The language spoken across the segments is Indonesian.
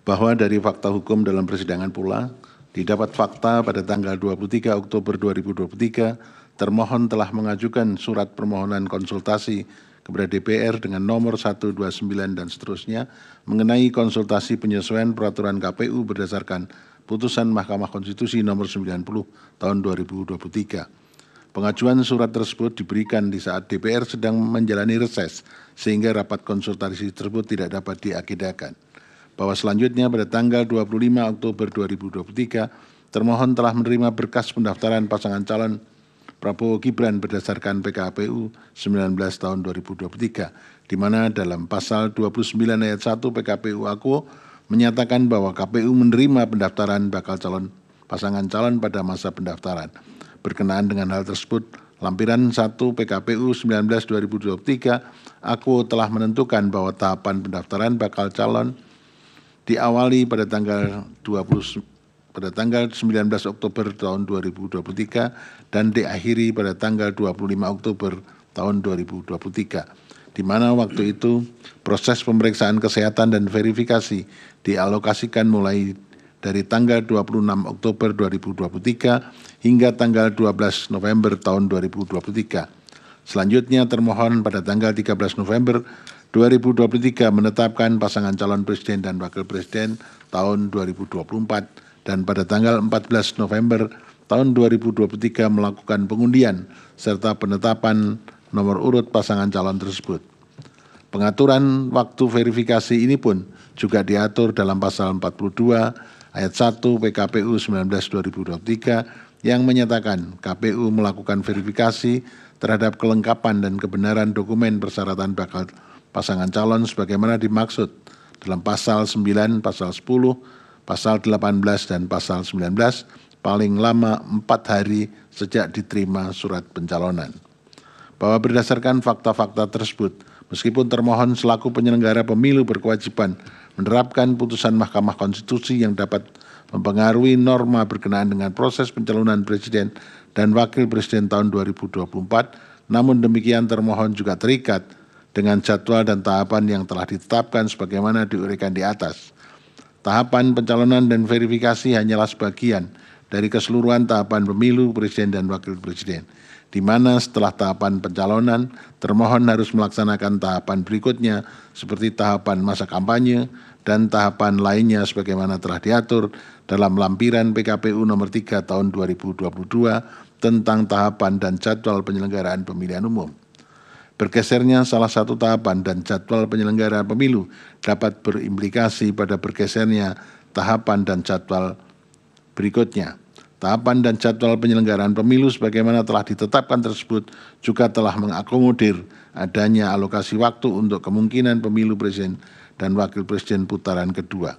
bahwa dari fakta hukum dalam persidangan pula, didapat fakta pada tanggal 23 Oktober 2023, termohon telah mengajukan surat permohonan konsultasi kepada DPR dengan nomor 129 dan seterusnya mengenai konsultasi penyesuaian peraturan KPU berdasarkan putusan Mahkamah Konstitusi nomor 90 tahun 2023. Pengajuan surat tersebut diberikan di saat DPR sedang menjalani reses, sehingga rapat konsultasi tersebut tidak dapat diagendakan. Bahwa selanjutnya pada tanggal 25 Oktober 2023, termohon telah menerima berkas pendaftaran pasangan calon Prabowo Gibran berdasarkan PKPU 19 tahun 2023, di mana dalam pasal 29 ayat 1 PKPU Aku menyatakan bahwa KPU menerima pendaftaran bakal calon pasangan calon pada masa pendaftaran. Berkenaan dengan hal tersebut, lampiran 1 PKPU 19 2023, Aku telah menentukan bahwa tahapan pendaftaran bakal calon diawali pada tanggal 19 Oktober tahun 2023 dan diakhiri pada tanggal 25 Oktober tahun 2023, di mana waktu itu proses pemeriksaan kesehatan dan verifikasi dialokasikan mulai dari tanggal 26 Oktober 2023 hingga tanggal 12 November tahun 2023. Selanjutnya termohon pada tanggal 13 November 2023 menetapkan pasangan calon presiden dan wakil presiden tahun 2024 dan pada tanggal 14 November tahun 2023 melakukan pengundian serta penetapan nomor urut pasangan calon tersebut. Pengaturan waktu verifikasi ini pun juga diatur dalam pasal 42 ayat 1 PKPU 19 2023 yang menyatakan KPU melakukan verifikasi terhadap kelengkapan dan kebenaran dokumen persyaratan bakal pasangan calon sebagaimana dimaksud dalam pasal 9, pasal 10, pasal 18, dan pasal 19 paling lama 4 hari sejak diterima surat pencalonan. Bahwa berdasarkan fakta-fakta tersebut, meskipun termohon selaku penyelenggara pemilu berkewajiban menerapkan putusan Mahkamah Konstitusi yang dapat mempengaruhi norma berkenaan dengan proses pencalonan presiden dan wakil presiden tahun 2024, namun demikian termohon juga terikat dengan jadwal dan tahapan yang telah ditetapkan sebagaimana diuraikan di atas. Tahapan pencalonan dan verifikasi hanyalah sebagian dari keseluruhan tahapan pemilu presiden dan wakil presiden, di mana setelah tahapan pencalonan, termohon harus melaksanakan tahapan berikutnya seperti tahapan masa kampanye dan tahapan lainnya sebagaimana telah diatur dalam lampiran PKPU nomor 3 tahun 2022 tentang tahapan dan jadwal penyelenggaraan pemilihan umum. Bergesernya salah satu tahapan dan jadwal penyelenggara pemilu dapat berimplikasi pada bergesernya tahapan dan jadwal berikutnya. Tahapan dan jadwal penyelenggaraan pemilu sebagaimana telah ditetapkan tersebut juga telah mengakomodir adanya alokasi waktu untuk kemungkinan pemilu presiden dan wakil presiden putaran kedua.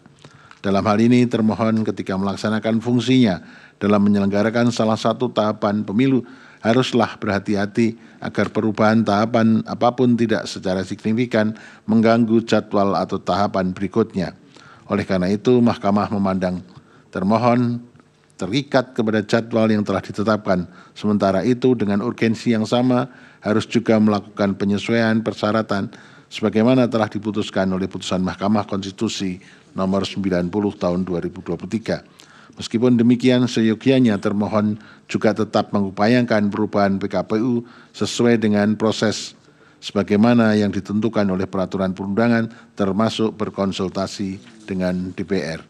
Dalam hal ini termohon ketika melaksanakan fungsinya dalam menyelenggarakan salah satu tahapan pemilu haruslah berhati-hati agar perubahan tahapan apapun tidak secara signifikan mengganggu jadwal atau tahapan berikutnya. Oleh karena itu, Mahkamah memandang termohon terikat kepada jadwal yang telah ditetapkan. Sementara itu, dengan urgensi yang sama, harus juga melakukan penyesuaian persyaratan sebagaimana telah diputuskan oleh putusan Mahkamah Konstitusi nomor 90 tahun 2023. Meskipun demikian, seyogianya termohon juga tetap mengupayakan perubahan PKPU sesuai dengan proses sebagaimana yang ditentukan oleh peraturan perundangan termasuk berkonsultasi dengan DPR.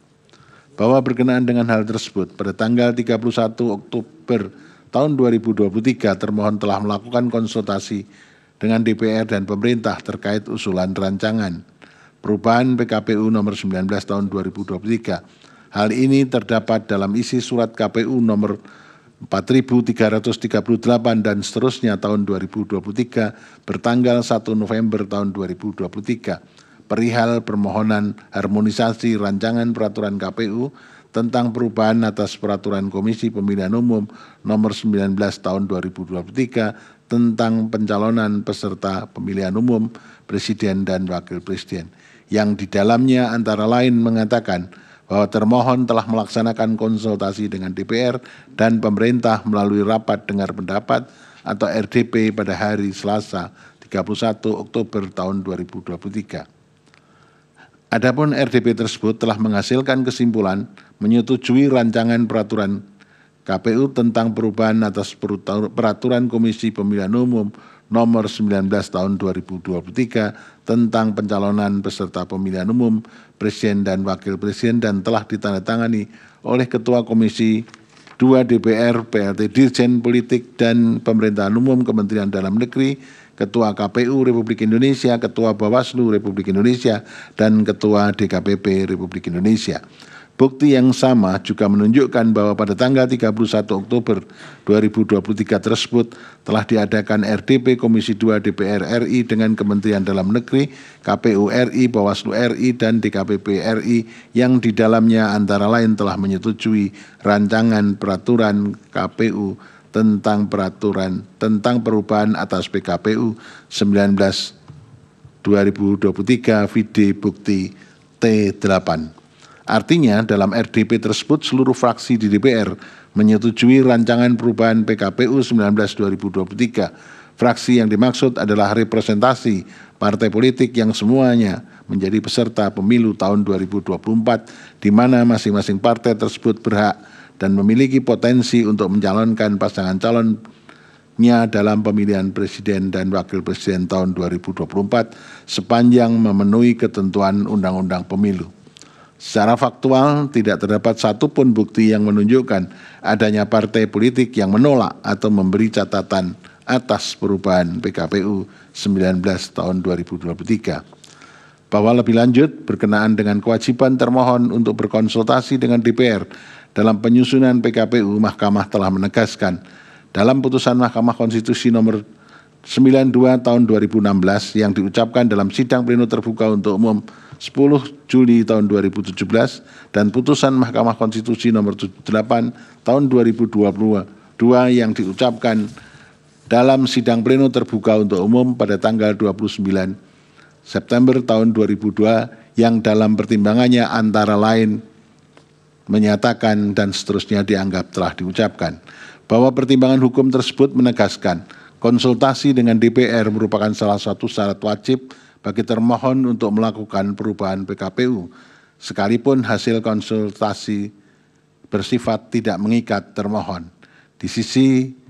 Bahwa berkenaan dengan hal tersebut, pada tanggal 31 Oktober tahun 2023 termohon telah melakukan konsultasi dengan DPR dan pemerintah terkait usulan rancangan perubahan PKPU nomor 19 tahun 2023. Hal ini terdapat dalam isi surat KPU nomor 4338 dan seterusnya tahun 2023 bertanggal 1 November tahun 2023 perihal permohonan harmonisasi rancangan peraturan KPU tentang perubahan atas peraturan Komisi Pemilihan Umum nomor 19 tahun 2023 tentang pencalonan peserta pemilihan umum presiden dan wakil presiden, yang di dalamnya antara lain mengatakan bahwa termohon telah melaksanakan konsultasi dengan DPR dan pemerintah melalui rapat dengar pendapat atau RDP pada hari Selasa 31 Oktober tahun 2023. Adapun RDP tersebut telah menghasilkan kesimpulan menyetujui rancangan peraturan KPU tentang perubahan atas peraturan Komisi Pemilihan Umum nomor 19 tahun 2023 tentang pencalonan peserta pemilihan umum Presiden dan Wakil Presiden dan telah ditandatangani oleh Ketua Komisi 2 DPR, PLT Dirjen Politik dan Pemerintahan Umum Kementerian Dalam Negeri, Ketua KPU Republik Indonesia, Ketua Bawaslu Republik Indonesia, dan Ketua DKPP Republik Indonesia. Bukti yang sama juga menunjukkan bahwa pada tanggal 31 Oktober 2023 tersebut telah diadakan RDP Komisi 2 DPR RI dengan Kementerian Dalam Negeri, KPU RI, Bawaslu RI, dan DKPP RI yang di dalamnya antara lain telah menyetujui rancangan peraturan KPU tentang perubahan atas PKPU 19 2023 vide bukti T8. Artinya dalam RDP tersebut seluruh fraksi di DPR menyetujui rancangan perubahan PKPU 19 2023. Fraksi yang dimaksud adalah representasi partai politik yang semuanya menjadi peserta pemilu tahun 2024 di mana masing-masing partai tersebut berhak dan memiliki potensi untuk mencalonkan pasangan calonnya dalam pemilihan presiden dan wakil presiden tahun 2024 sepanjang memenuhi ketentuan Undang-Undang Pemilu. Secara faktual, tidak terdapat satupun bukti yang menunjukkan adanya partai politik yang menolak atau memberi catatan atas perubahan PKPU 19 tahun 2023. Bahwa lebih lanjut, berkenaan dengan kewajiban termohon untuk berkonsultasi dengan DPR dalam penyusunan PKPU, Mahkamah telah menegaskan dalam putusan Mahkamah Konstitusi nomor 92 tahun 2016 yang diucapkan dalam sidang pleno terbuka untuk umum 10 Juli tahun 2017 dan putusan Mahkamah Konstitusi nomor 78 tahun 2022 yang diucapkan dalam sidang pleno terbuka untuk umum pada tanggal 29 September tahun 2002 yang dalam pertimbangannya antara lain menyatakan dan seterusnya dianggap telah diucapkan bahwa pertimbangan hukum tersebut menegaskan konsultasi dengan DPR merupakan salah satu syarat wajib bagi termohon untuk melakukan perubahan PKPU, sekalipun hasil konsultasi bersifat tidak mengikat termohon. Di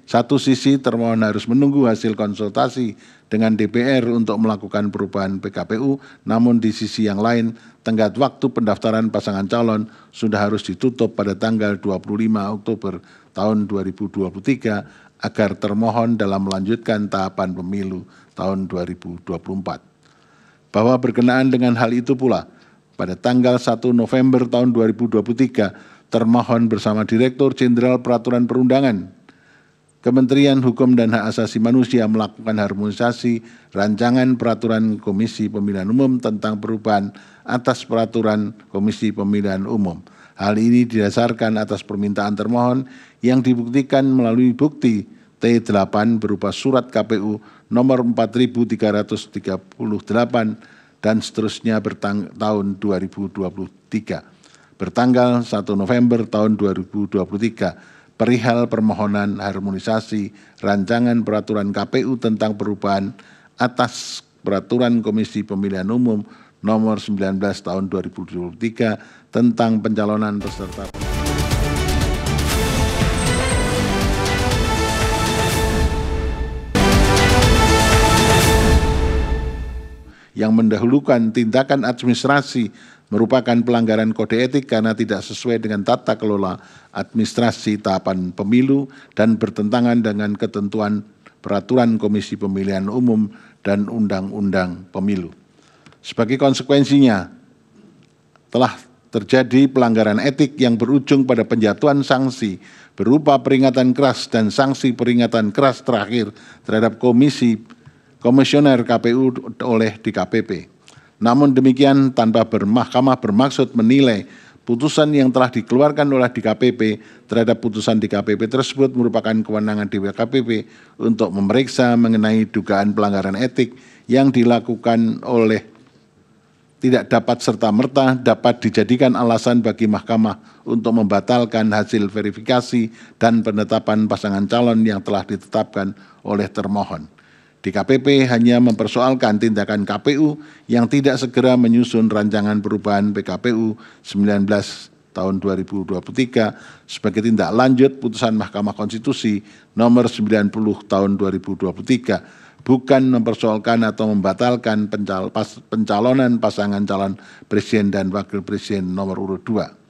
satu sisi termohon harus menunggu hasil konsultasi dengan DPR untuk melakukan perubahan PKPU, namun di sisi yang lain tenggat waktu pendaftaran pasangan calon sudah harus ditutup pada tanggal 25 Oktober tahun 2023 agar termohon dalam melanjutkan tahapan pemilu tahun 2024. Bahwa berkenaan dengan hal itu pula, pada tanggal 1 November tahun 2023, termohon bersama Direktur Jenderal Peraturan Perundangan, Kementerian Hukum dan Hak Asasi Manusia melakukan harmonisasi rancangan peraturan Komisi Pemilihan Umum tentang perubahan atas peraturan Komisi Pemilihan Umum. Hal ini didasarkan atas permintaan termohon yang dibuktikan melalui bukti T8 berupa surat KPU nomor 4338 dan seterusnya tahun 2023. Bertanggal 1 November tahun 2023, perihal permohonan harmonisasi rancangan peraturan KPU tentang perubahan atas peraturan Komisi Pemilihan Umum nomor 19 tahun 2023 tentang pencalonan peserta yang mendahulukan tindakan administrasi merupakan pelanggaran kode etik karena tidak sesuai dengan tata kelola administrasi tahapan pemilu dan bertentangan dengan ketentuan peraturan Komisi Pemilihan Umum dan Undang-Undang Pemilu. Sebagai konsekuensinya, telah terjadi pelanggaran etik yang berujung pada penjatuhan sanksi berupa peringatan keras dan sanksi peringatan keras terakhir terhadap komisioner KPU oleh DKPP. Namun demikian tanpa Mahkamah bermaksud menilai putusan yang telah dikeluarkan oleh DKPP terhadap putusan DKPP tersebut merupakan kewenangan DKPP untuk memeriksa mengenai dugaan pelanggaran etik yang dilakukan oleh tidak dapat serta-merta dapat dijadikan alasan bagi Mahkamah untuk membatalkan hasil verifikasi dan penetapan pasangan calon yang telah ditetapkan oleh termohon. DKPP hanya mempersoalkan tindakan KPU yang tidak segera menyusun rancangan perubahan PKPU 19 tahun 2023 sebagai tindak lanjut putusan Mahkamah Konstitusi nomor 90 tahun 2023, bukan mempersoalkan atau membatalkan pencalonan pasangan calon presiden dan wakil presiden nomor urut 2.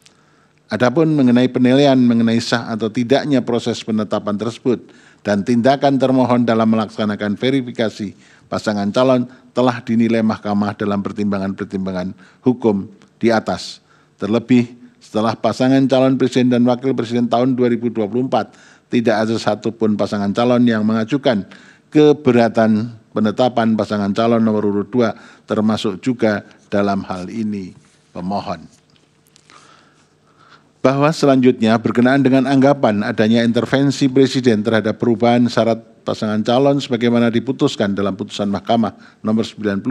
Adapun mengenai penilaian mengenai sah atau tidaknya proses penetapan tersebut dan tindakan termohon dalam melaksanakan verifikasi pasangan calon telah dinilai Mahkamah dalam pertimbangan-pertimbangan hukum di atas. Terlebih setelah pasangan calon presiden dan wakil presiden tahun 2024 tidak ada satupun pasangan calon yang mengajukan keberatan penetapan pasangan calon nomor urut 2, termasuk juga dalam hal ini pemohon. Bahwa selanjutnya berkenaan dengan anggapan adanya intervensi Presiden terhadap perubahan syarat pasangan calon sebagaimana diputuskan dalam putusan Mahkamah nomor 90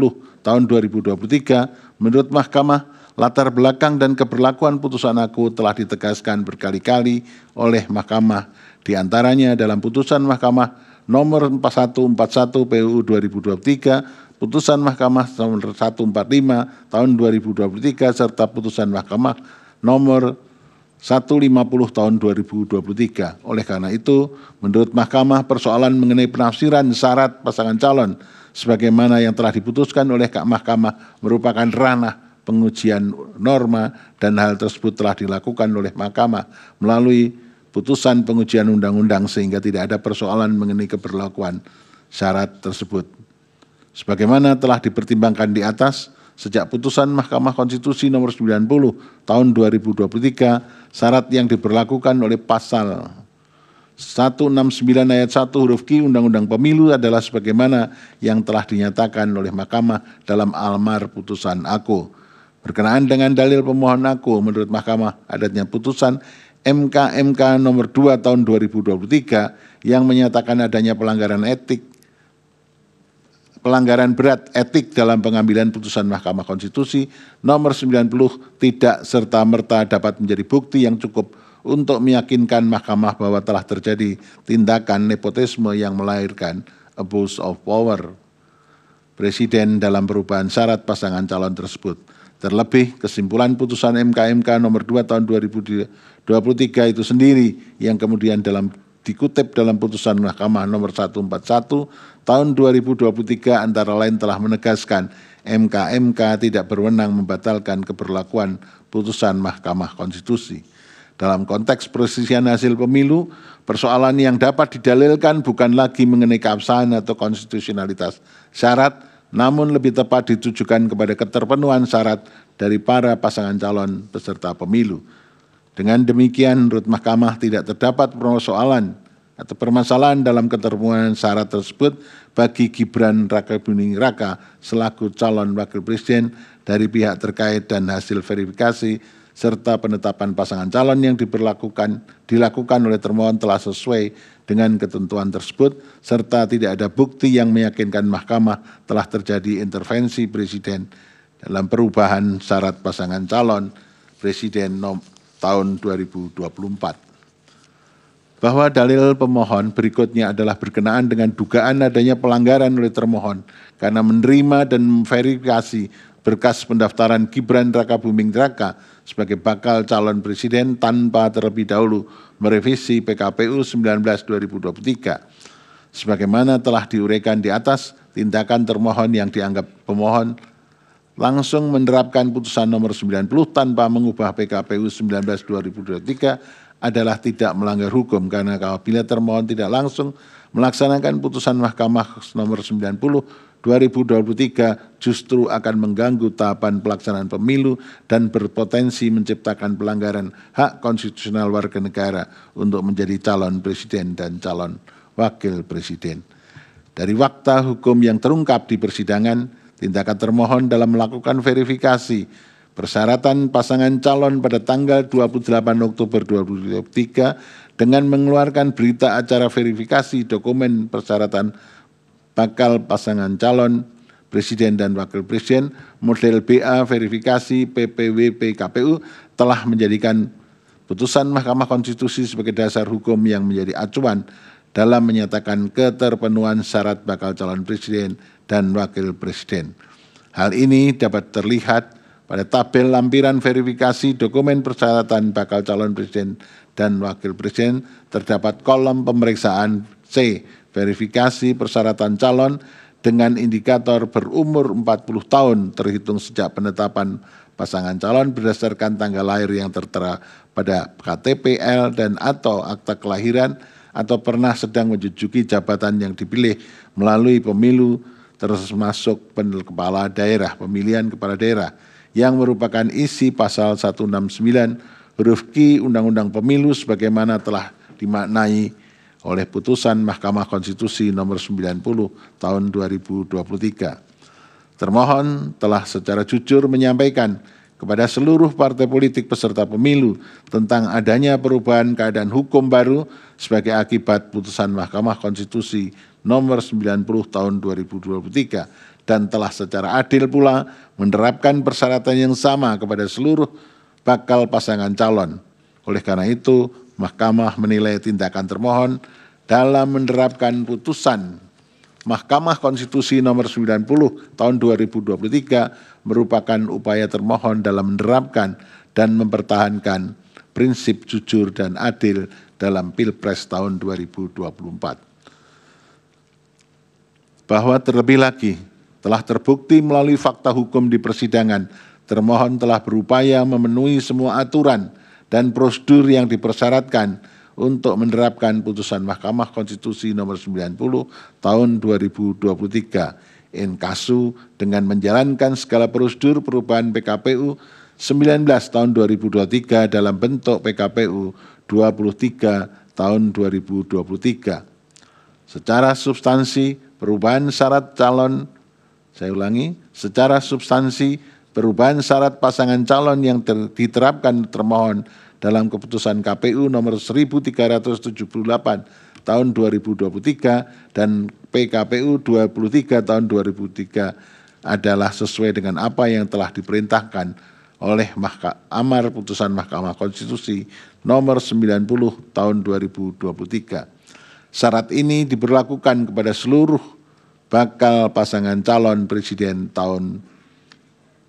tahun 2023, menurut Mahkamah, latar belakang dan keberlakuan putusan aku telah ditegaskan berkali-kali oleh Mahkamah, diantaranya dalam putusan Mahkamah nomor 4141 PUU 2023, putusan Mahkamah nomor 145 tahun 2023, serta putusan Mahkamah nomor 150 tahun 2023. Oleh karena itu, menurut Mahkamah, persoalan mengenai penafsiran syarat pasangan calon sebagaimana yang telah diputuskan oleh Mahkamah merupakan ranah pengujian norma dan hal tersebut telah dilakukan oleh Mahkamah melalui putusan pengujian undang-undang sehingga tidak ada persoalan mengenai keberlakuan syarat tersebut. Sebagaimana telah dipertimbangkan di atas, sejak putusan Mahkamah Konstitusi nomor 90 tahun 2023, syarat yang diberlakukan oleh pasal 169 ayat 1 huruf Q Undang-Undang Pemilu adalah sebagaimana yang telah dinyatakan oleh Mahkamah dalam almar putusan aku. Berkenaan dengan dalil pemohon aku, menurut Mahkamah adanya putusan MK nomor 2 tahun 2023 yang menyatakan adanya pelanggaran berat etik dalam pengambilan putusan Mahkamah Konstitusi nomor 90 tidak serta-merta dapat menjadi bukti yang cukup untuk meyakinkan Mahkamah bahwa telah terjadi tindakan nepotisme yang melahirkan abuse of power Presiden dalam perubahan syarat pasangan calon tersebut. Terlebih, kesimpulan putusan MK nomor 2 tahun 2023 itu sendiri yang kemudian dikutip dalam putusan Mahkamah nomor 141 tahun 2023 antara lain telah menegaskan MK tidak berwenang membatalkan keberlakuan putusan Mahkamah Konstitusi. Dalam konteks perselisihan hasil pemilu, persoalan yang dapat didalilkan bukan lagi mengenai keabsahan atau konstitusionalitas syarat, namun lebih tepat ditujukan kepada keterpenuhan syarat dari para pasangan calon peserta pemilu. Dengan demikian, menurut Mahkamah tidak terdapat persoalan atau permasalahan dalam keterpenuhan syarat tersebut bagi Gibran Rakabuming Raka selaku calon wakil presiden dari pihak terkait dan hasil verifikasi serta penetapan pasangan calon yang dilakukan oleh termohon telah sesuai dengan ketentuan tersebut serta tidak ada bukti yang meyakinkan Mahkamah telah terjadi intervensi Presiden dalam perubahan syarat pasangan calon Presiden tahun 2024. Bahwa dalil pemohon berikutnya adalah berkenaan dengan dugaan adanya pelanggaran oleh termohon karena menerima dan memverifikasi berkas pendaftaran Gibran Rakabuming Raka sebagai bakal calon presiden tanpa terlebih dahulu merevisi PKPU 19 2023. Sebagaimana telah diuraikan di atas, tindakan termohon yang dianggap pemohon langsung menerapkan putusan nomor 90 tanpa mengubah PKPU 19 2023 adalah tidak melanggar hukum karena apabila termohon tidak langsung melaksanakan putusan Mahkamah nomor 90 2023 justru akan mengganggu tahapan pelaksanaan pemilu dan berpotensi menciptakan pelanggaran hak konstitusional warga negara untuk menjadi calon presiden dan calon wakil presiden. Dari fakta hukum yang terungkap di persidangan, tindakan termohon dalam melakukan verifikasi persyaratan pasangan calon pada tanggal 28 Oktober 2023 dengan mengeluarkan berita acara verifikasi dokumen persyaratan bakal pasangan calon presiden dan wakil presiden model BA verifikasi PPWP KPU telah menjadikan putusan Mahkamah Konstitusi sebagai dasar hukum yang menjadi acuan dalam menyatakan keterpenuhan syarat bakal calon presiden dan wakil presiden. Hal ini dapat terlihat pada tabel lampiran verifikasi dokumen persyaratan bakal calon presiden dan wakil presiden. Terdapat kolom pemeriksaan C, verifikasi persyaratan calon dengan indikator berumur 40 tahun terhitung sejak penetapan pasangan calon berdasarkan tanggal lahir yang tertera pada KTP-L dan atau akta kelahiran atau pernah sedang menduduki jabatan yang dipilih melalui pemilu termasuk kepala daerah, pemilihan kepala daerah yang merupakan isi pasal 169 huruf Q Undang-Undang Pemilu sebagaimana telah dimaknai oleh putusan Mahkamah Konstitusi nomor 90 tahun 2023. Termohon telah secara jujur menyampaikan kepada seluruh partai politik peserta pemilu tentang adanya perubahan keadaan hukum baru sebagai akibat putusan Mahkamah Konstitusi nomor 90 tahun 2023 dan telah secara adil pula menerapkan persyaratan yang sama kepada seluruh bakal pasangan calon. Oleh karena itu, Mahkamah menilai tindakan termohon dalam menerapkan putusan Mahkamah Konstitusi nomor 90 tahun 2023 merupakan upaya termohon dalam menerapkan dan mempertahankan prinsip jujur dan adil dalam Pilpres tahun 2024. Bahwa terlebih lagi telah terbukti melalui fakta hukum di persidangan, termohon telah berupaya memenuhi semua aturan dan prosedur yang dipersyaratkan untuk menerapkan putusan Mahkamah Konstitusi nomor 90 tahun 2023 in casu dengan menjalankan segala prosedur perubahan PKPU 19 tahun 2023 dalam bentuk PKPU 23 tahun 2023. Secara substansi perubahan syarat calon, saya ulangi, secara substansi perubahan syarat pasangan calon yang diterapkan termohon dalam keputusan KPU nomor 1378 tahun 2023 dan PKPU 23 tahun 2003 adalah sesuai dengan apa yang telah diperintahkan oleh amar putusan Mahkamah Konstitusi nomor 90 tahun 2023. Syarat ini diberlakukan kepada seluruh bakal pasangan calon presiden tahun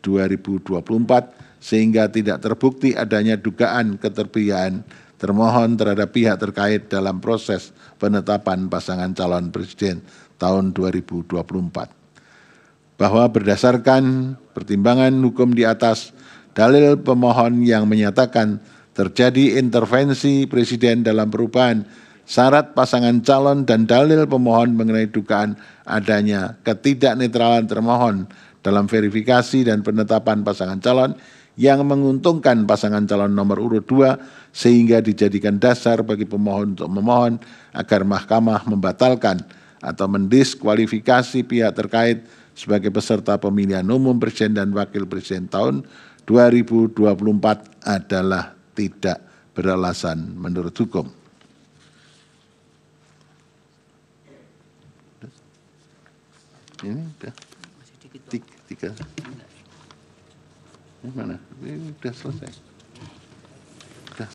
2024 sehingga tidak terbukti adanya dugaan keterpihakan termohon terhadap pihak terkait dalam proses penetapan pasangan calon presiden tahun 2024. Bahwa berdasarkan pertimbangan hukum di atas, dalil pemohon yang menyatakan terjadi intervensi presiden dalam perubahan syarat pasangan calon dan dalil pemohon mengenai dugaan adanya ketidaknetralan termohon dalam verifikasi dan penetapan pasangan calon yang menguntungkan pasangan calon nomor urut 2 sehingga dijadikan dasar bagi pemohon untuk memohon agar Mahkamah membatalkan atau mendiskualifikasi pihak terkait sebagai peserta pemilihan umum presiden dan wakil presiden tahun 2024 adalah tidak beralasan menurut hukum. Ini udah tiga. Ini mana? Ini sudah selesai.